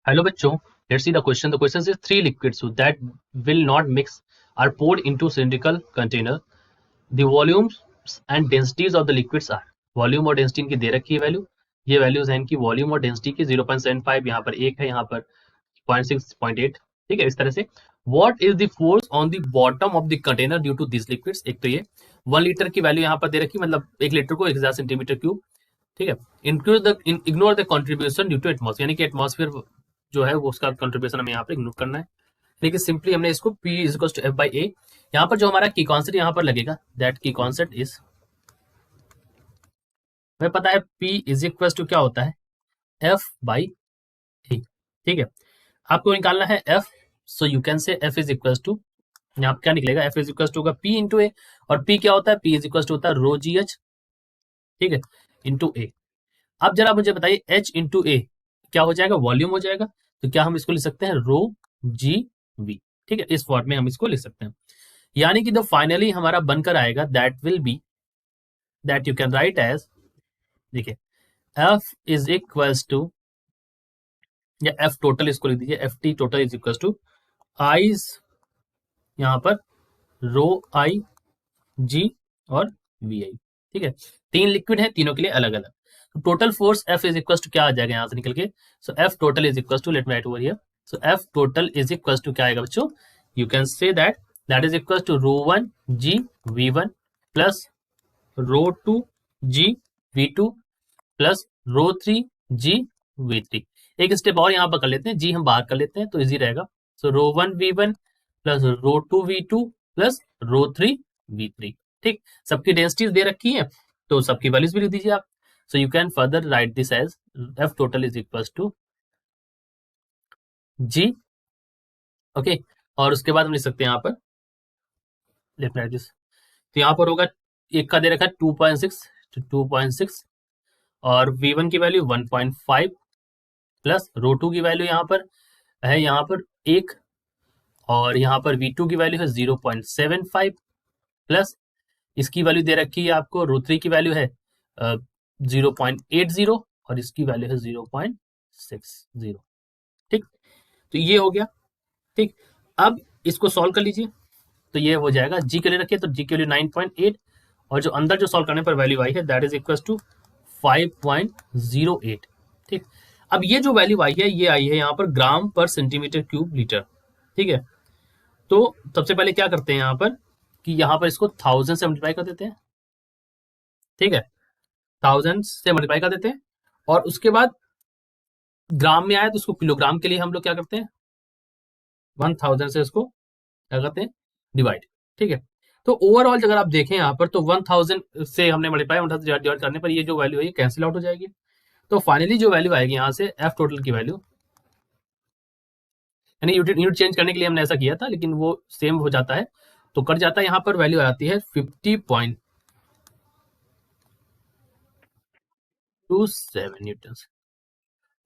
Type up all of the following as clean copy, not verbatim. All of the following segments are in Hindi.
Hello बच्चों, let's see the question. The question is three liquids that will not mix are poured into cylindrical container. The volumes and densities of the liquids are. Volume और डेंसिटी इनकी दे रखी है वैल्यू. ये वैल्यूज हैं इनकी वॉल्यूम और डेंसिटी की 0.75, यहाँ पर 1 है, यहाँ पर 0.6, 0.8. ठीक है, इस तरह से. What is the force on the bottom of the container due to these liquids? एक तो ये 1 लीटर की वैल्यू यहाँ पर दे रखी, मतलब 1 लीटर को 1000 सेंटीमीटर क्यूब. ठीक है. Ignore the contribution due to atmosphere, यानी कि एटमॉस्फेयर जो है वो उसका कंट्रीब्यूशन हमें यहाँ पर इग्नोर करना है. लेकिन सिंपली हमने इसको P is equal to F by A. यहाँ पर जो हमारा की कॉन्सेप्ट यहाँ पर लगेगा, दैट की कॉन्सेप्ट इज, हमें पता है P इज इक्वल टू क्या होता है, F बाई A. ठीक है, आपको निकालना है F. So you can say F is equal to, यहाँ क्या निकलेगा, F इज इक्वल टू होगा P इंटू A. और P क्या होता है, P इज इक्वल टू होता है रो GH, ठीक है, इंटू A. अब जरा मुझे बताइए H इंटू A क्या हो जाएगा, वॉल्यूम हो जाएगा. तो क्या हम इसको लिख सकते हैं, रो GV. ठीक है, इस फॉर्म में हम इसको लिख सकते हैं. यानी कि जो फाइनली हमारा बनकर आएगा, that will be, that you can write as, देखिए F इज इक्वल्स टू, या F टोटल इसको लिख दीजिए, FT total is equals to आईज, यहां पर रो आई जी और वी आई. ठीक है, तीन लिक्विड है, तीनों के लिए अलग अलग. तो total force F is equals to क्या आ जाएगा यहां से निकल के, so F total is equals to, let me write over here. So F total is equals to क्या आएगा बच्चों, you can say that is equals to rho 1 G V1 plus rho 2 G V2 plus rho 3 G V3. एक स्टेप और यहाँ पर कर लेते हैं, G हम बाहर कर लेते हैं तो इजी रहेगा. सो रो 1 V1 plus rho 2 V2 plus rho 3 V3. ठीक, सबकी डेंसिटीज दे रखी है तो सबकी वैल्यूज भी लिख दीजिए आप. So you can further write this as F total is equals to G. Okay, और उसके बाद हम लिख सकते हैं यहाँ पर, लेट मी राइट दिस. तो यहाँ पर होगा, एक का दे रखा है 2.6 और V1 की वैल्यू 1.5 प्लस रो 2 की वैल्यू यहाँ पर है, यहाँ पर 1, और यहाँ पर V2 की वैल्यू है 0.75 प्लस इसकी वैल्यू दे रखी है आपको, रो 3 की वैल्यू है 0.80 और इसकी वैल्यू है 0.60. ठीक, तो ये हो गया. ठीक, अब इसको सॉल्व कर लीजिए. तो ये हो जाएगा, G के लिए रखिए तो G के लिए 9.8, और जो अंदर जो सॉल्व करने पर वैल्यू आई है दैट इज इक्वल टू 5.08. ठीक, अब ये जो वैल्यू आई है ये आई है यहाँ पर ग्राम पर सेंटीमीटर क्यूब लीटर. ठीक है, तो सबसे पहले क्या करते हैं यहाँ पर कि यहाँ पर इसको 1000 से मल्टीप्लाई कर देते हैं. ठीक है, 1000 से मल्टीप्लाई कर देते हैं, और उसके बाद ग्राम में आया तो उसको किलोग्राम के लिए हम लोग क्या करते हैं, 1000 से इसको क्या करते हैं, डिवाइड. ठीक है, तो ओवरऑल अगर आप देखें यहाँ पर तो 1000 से हमने मल्टीप्लाई 1000 से डिवाइड करने पर ये जो वैल्यू है ये कैंसिल आउट हो जाएगी. तो फाइनली जो वैल्यू आएगी यहाँ से F टोटल की वैल्यू, यानी यूनिट चेंज करने के लिए हमने ऐसा किया था लेकिन वो सेम हो जाता है तो कट जाता है. यहाँ पर वैल्यू आती है 50.27 न्यूटन.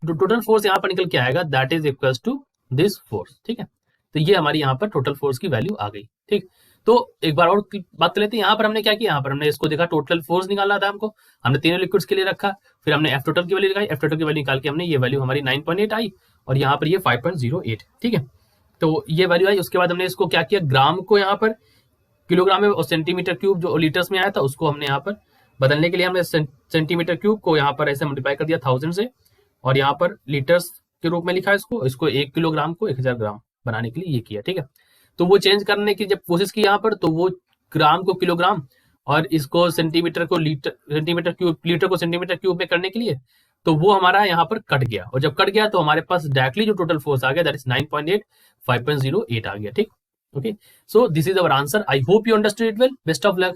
तो टोटल फोर्स यहाँ पर निकल के आएगा, that is equal to this force. ठीक है, तो ये हमारी यहाँ पर टोटल फोर्स की वैल्यू आ गई. ठीक, तो एक बार और बात कर लेते हैं. यहाँ पर हमने क्या किया, यहाँ पर हमने इसको देखा, टोटल फोर्स निकालना था हमको, हमने तीनों लिक्विड्स के लिए रखा, फिर हमने F टोटल की वैल्यू निकाली, F टोटल की वैल्यू निकाल के हमने ये वैल्यू हमारी 9.8 आई, और यहाँ पर ये 5.08. ठीक है, तो ये वैल्यू आई. उसके बाद हमने इसको क्या किया, ग्राम को यहाँ पर किलोग्राम में और सेंटीमीटर क्यूब जो लीटर्स में आया था उसको हमने यहाँ पर बदलने के लिए हमने सेंटीमीटर क्यूब को यहाँ पर ऐसे मल्टीप्लाई कर दिया 1000 से, और यहाँ पर लीटर्स के रूप में लिखा इसको 1 किलोग्राम को 1000 ग्राम बनाने के लिए ये किया. ठीक है, तो वो चेंज करने की जब कोशिश की यहाँ पर तो वो ग्राम को किलोग्राम और इसको सेंटीमीटर को लीटर, सेंटीमीटर क्यूब, लीटर को सेंटीमीटर क्यूब में करने के लिए, तो वो हमारा यहाँ पर कट गया, और जब कट गया तो हमारे पास डायरेक्टली जो टोटल फोर्स आ गया दैट इज 9.8, 5.08 आ गया. ठीक, okay, so this is our answer. I hope you understood it well. Best of luck.